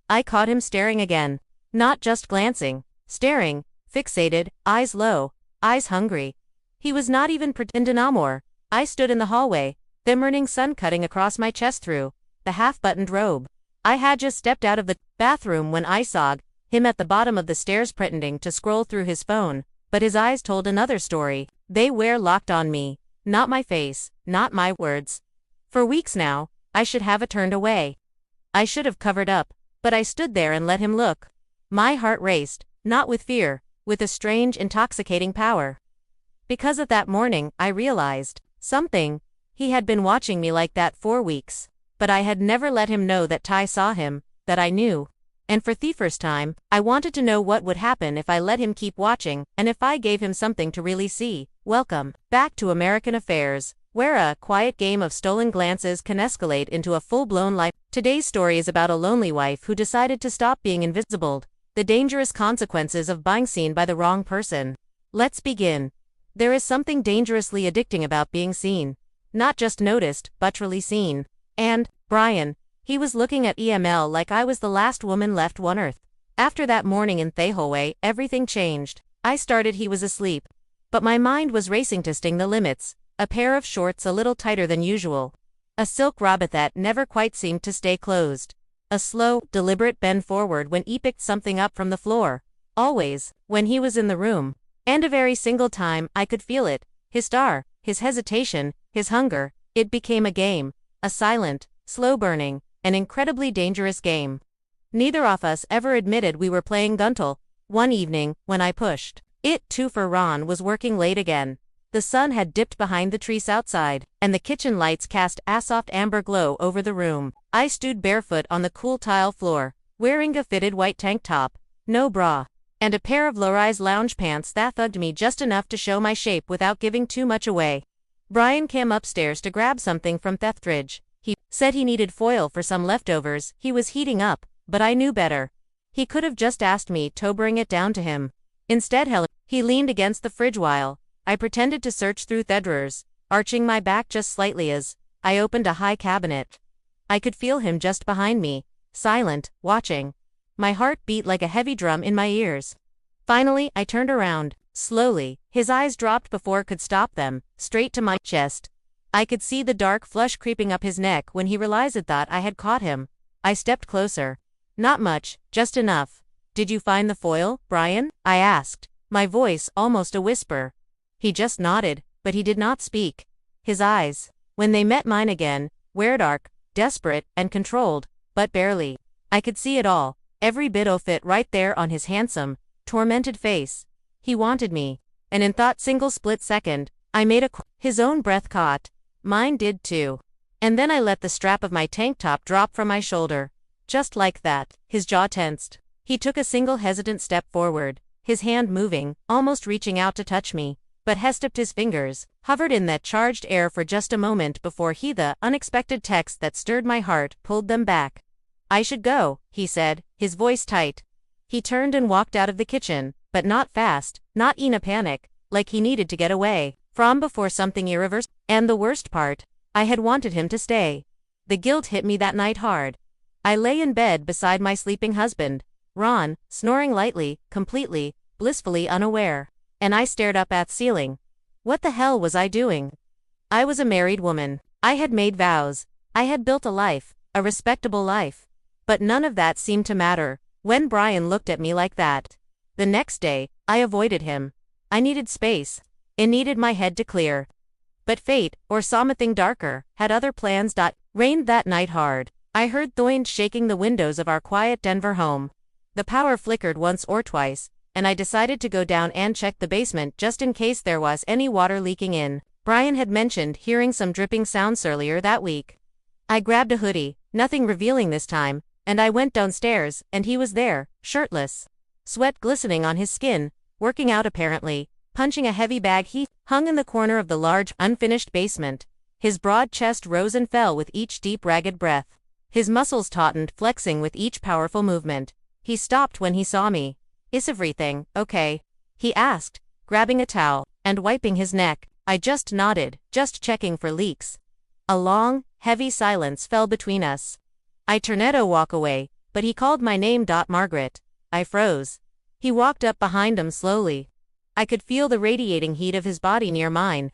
I caught him staring again. Not just glancing. Staring. Fixated, eyes low, eyes hungry. He was not even pretending anymore. I stood in the hallway, the morning sun cutting across my chest through the half-buttoned robe. I had just stepped out of the bathroom when I saw him at the bottom of the stairs pretending to scroll through his phone, but his eyes told another story. They were locked on me. Not my face, not my words. For weeks now, I should have turned away. I should have covered up, but I stood there and let him look. My heart raced, not with fear, with a strange, intoxicating power. Because of that morning, I realized something. He had been watching me like that for weeks, but I had never let him know that Ty saw him, that I knew. And for the first time, I wanted to know what would happen if I let him keep watching, and if I gave him something to really see. Welcome back to American Affairs, where a quiet game of stolen glances can escalate into a full-blown life. Today's story is about a lonely wife who decided to stop being invisible. The dangerous consequences of being seen by the wrong person. Let's begin. There is something dangerously addicting about being seen. Not just noticed, but truly seen. And, Brian, he was looking at EML like I was the last woman left on earth. After that morning in the hallway, everything changed. I started he was asleep. But my mind was racing to sting the limits. A pair of shorts a little tighter than usual. A silk rabbit that never quite seemed to stay closed. A slow, deliberate bend forward when he picked something up from the floor. Always, when he was in the room. And a very single time, I could feel it. His star, his hesitation, his hunger. It became a game. A silent, slow-burning, an incredibly dangerous game. Neither of us ever admitted we were playing Guntle. One evening, when I pushed it too for Ron was working late again. The sun had dipped behind the trees outside, and the kitchen lights cast a soft amber glow over the room. I stood barefoot on the cool tile floor, wearing a fitted white tank top, no bra, and a pair of low-rise lounge pants that thugged me just enough to show my shape without giving too much away. Brian came upstairs to grab something from the fridge. He said he needed foil for some leftovers he was heating up, but I knew better. He could have just asked me to bring it down to him. Instead, he leaned against the fridge while I pretended to search through the drawers, arching my back just slightly as I opened a high cabinet. I could feel him just behind me, silent, watching. My heart beat like a heavy drum in my ears. Finally, I turned around, slowly. His eyes dropped before I could stop them, straight to my chest. I could see the dark flush creeping up his neck when he realized that I had caught him. I stepped closer. Not much, just enough. Did you find the foil, Brian? I asked, my voice almost a whisper. He just nodded, but he did not speak. His eyes, when they met mine again, were dark, desperate, and controlled, but barely. I could see it all, every bit of it right there on his handsome, tormented face. He wanted me, and in that single split second, I made his own breath caught. Mine did too. And then I let the strap of my tank top drop from my shoulder. Just like that, his jaw tensed. He took a single hesitant step forward, his hand moving, almost reaching out to touch me, but hestepped his fingers, hovered in that charged air for just a moment before the unexpected text that stirred my heart, pulled them back. I should go, he said, his voice tight. He turned and walked out of the kitchen, but not fast, not in a panic, like he needed to get away from before something irreversible. And the worst part, I had wanted him to stay. The guilt hit me that night hard. I lay in bed beside my sleeping husband, Ron, snoring lightly, completely, blissfully unaware. And I stared up at the ceiling. What the hell was I doing? I was a married woman. I had made vows. I had built a life, a respectable life. But none of that seemed to matter when Brian looked at me like that. The next day, I avoided him. I needed space. It needed my head to clear. But fate, or something darker, had other plans. Rained that night hard. I heard wind shaking the windows of our quiet Denver home. The power flickered once or twice, and I decided to go down and check the basement just in case there was any water leaking in. Brian had mentioned hearing some dripping sounds earlier that week. I grabbed a hoodie, nothing revealing this time, and I went downstairs, and he was there, shirtless. Sweat glistening on his skin, working out apparently, punching a heavy bag he hung in the corner of the large, unfinished basement. His broad chest rose and fell with each deep, ragged breath. His muscles tautened, flexing with each powerful movement. He stopped when he saw me. Is everything okay? He asked, grabbing a towel and wiping his neck. I just nodded, just checking for leaks. A long, heavy silence fell between us. I turned to walk away, but he called my name. Margaret. I froze. He walked up behind him slowly. I could feel the radiating heat of his body near mine.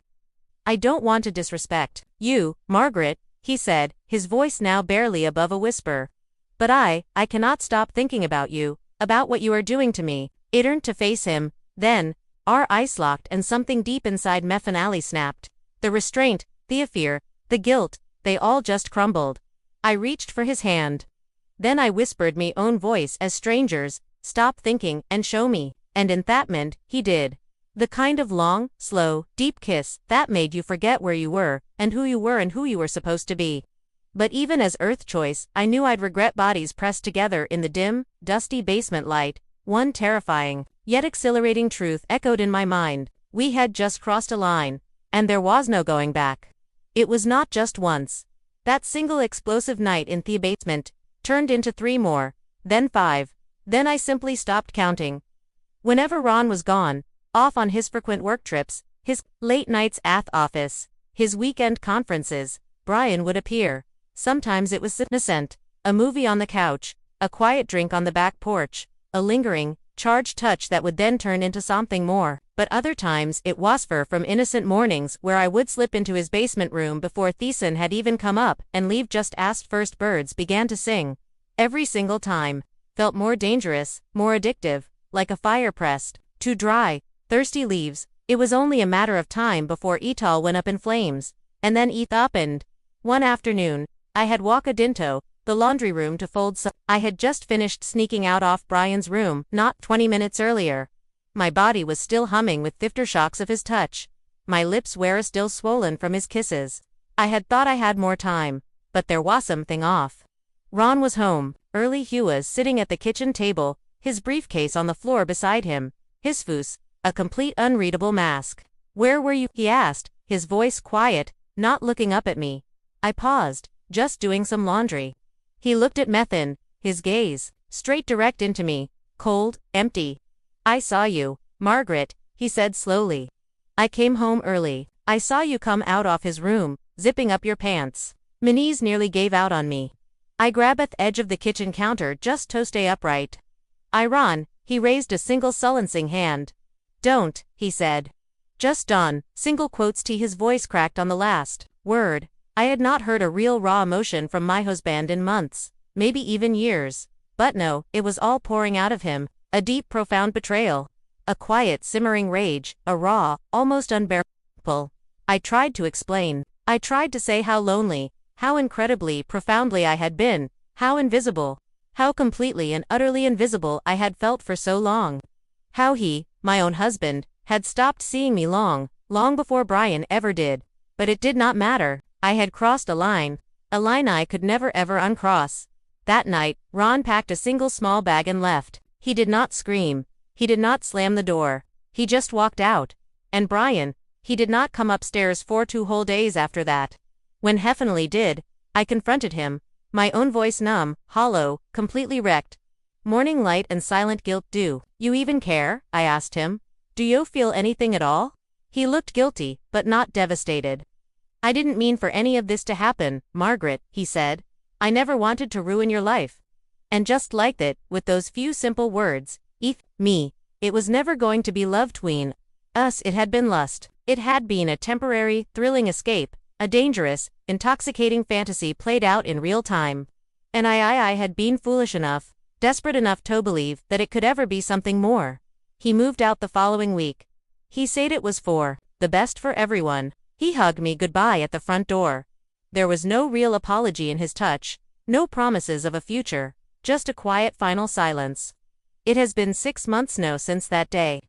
I don't want to disrespect you, Margaret, he said, his voice now barely above a whisper. But I cannot stop thinking about you, about what you are doing to me. It turned to face him. Then, our eyes locked and something deep inside me finally snapped. The restraint, the fear, the guilt, they all just crumbled. I reached for his hand. Then I whispered me own voice as strangers, stop thinking and show me. And in that moment, he did. The kind of long, slow, deep kiss that made you forget where you were and who you were supposed to be. But even as Earth choice, I knew I'd regret bodies pressed together in the dim, dusty basement light. One terrifying, yet exhilarating truth echoed in my mind. We had just crossed a line, and there was no going back. It was not just once. That single explosive night in the basement turned into 3 more, then 5. Then I simply stopped counting. Whenever Ron was gone, off on his frequent work trips, his late nights at the office, his weekend conferences, Brian would appear. Sometimes it was innocent, a movie on the couch, a quiet drink on the back porch, a lingering, charged touch that would then turn into something more. But other times it was far from innocent mornings where I would slip into his basement room before Thiessen had even come up and leave just as first birds began to sing. Every single time felt more dangerous, more addictive, like a fire pressed to dry, thirsty leaves. It was only a matter of time before it all went up in flames, and then it happened. One afternoon, I had walked into the laundry room to fold some. I had just finished sneaking out off Brian's room, not 20 minutes earlier. My body was still humming with aftershocks of his touch. My lips were still swollen from his kisses. I had thought I had more time, but there was something off. Ron was home, early. He was sitting at the kitchen table, his briefcase on the floor beside him, his face a complete unreadable mask. "Where were you?" he asked, his voice quiet, not looking up at me. I paused, just doing some laundry. He looked at Methan, his gaze straight direct into me, cold, empty. "I saw you, Margaret," he said slowly. "I came home early. I saw you come out of his room, zipping up your pants." My knees nearly gave out on me. I grabbed at the edge of the kitchen counter just to stay upright. Ron, he raised a single silencing hand. "Don't," he said. "Just Don," single quotes T. His voice cracked on the last word. I had not heard a real raw emotion from my husband in months, maybe even years. But no, it was all pouring out of him, a deep, profound betrayal. A quiet, simmering rage, a raw, almost unbearable. I tried to explain. I tried to say how lonely, how incredibly, profoundly I had been, how invisible, how completely and utterly invisible I had felt for so long. How he, my own husband, had stopped seeing me long before Brian ever did. But it did not matter. I had crossed a line I could never ever uncross. That night, Ron packed a single small bag and left. He did not scream. He did not slam the door. He just walked out. And Brian, he did not come upstairs for 2 whole days after that. When he finally did, I confronted him, my own voice numb, hollow, completely wrecked. "Morning light and silent guilt. Do you even care?" I asked him. "Do you feel anything at all?" He looked guilty, but not devastated. "I didn't mean for any of this to happen, Margaret," he said. "I never wanted to ruin your life." And just like that, with those few simple words, me, it was never going to be love tween us. It had been lust. It had been a temporary, thrilling escape, a dangerous, intoxicating fantasy played out in real time. And I had been foolish enough, desperate enough to believe that it could ever be something more. He moved out the following week. He said it was for the best for everyone. He hugged me goodbye at the front door. There was no real apology in his touch, no promises of a future, just a quiet final silence. It has been 6 months now since that day.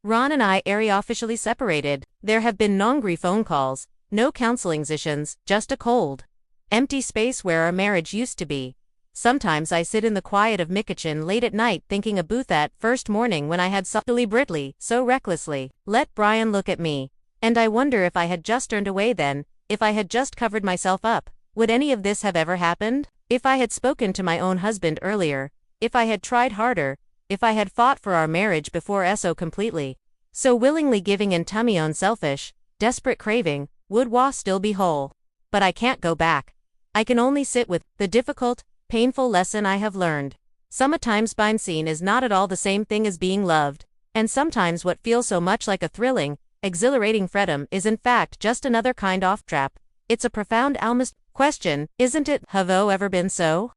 Ron and I are officially separated. There have been no angry phone calls, no counseling sessions, just a cold, empty space where our marriage used to be. Sometimes I sit in the quiet of my kitchen late at night thinking about that first morning when I had so deliberately, so recklessly, let Brian look at me. And I wonder if I had just turned away then, if I had just covered myself up, would any of this have ever happened? If I had spoken to my own husband earlier, if I had tried harder, if I had fought for our marriage before so completely, so willingly giving in to my own selfish, desperate craving, would we still be whole? But I can't go back. I can only sit with the difficult, Painful lesson I have learned. Sometimes being seen is not at all the same thing as being loved. And sometimes what feels so much like a thrilling, exhilarating freedom is in fact just another kind of trap. It's a profound almost question, isn't it? Have you ever been so?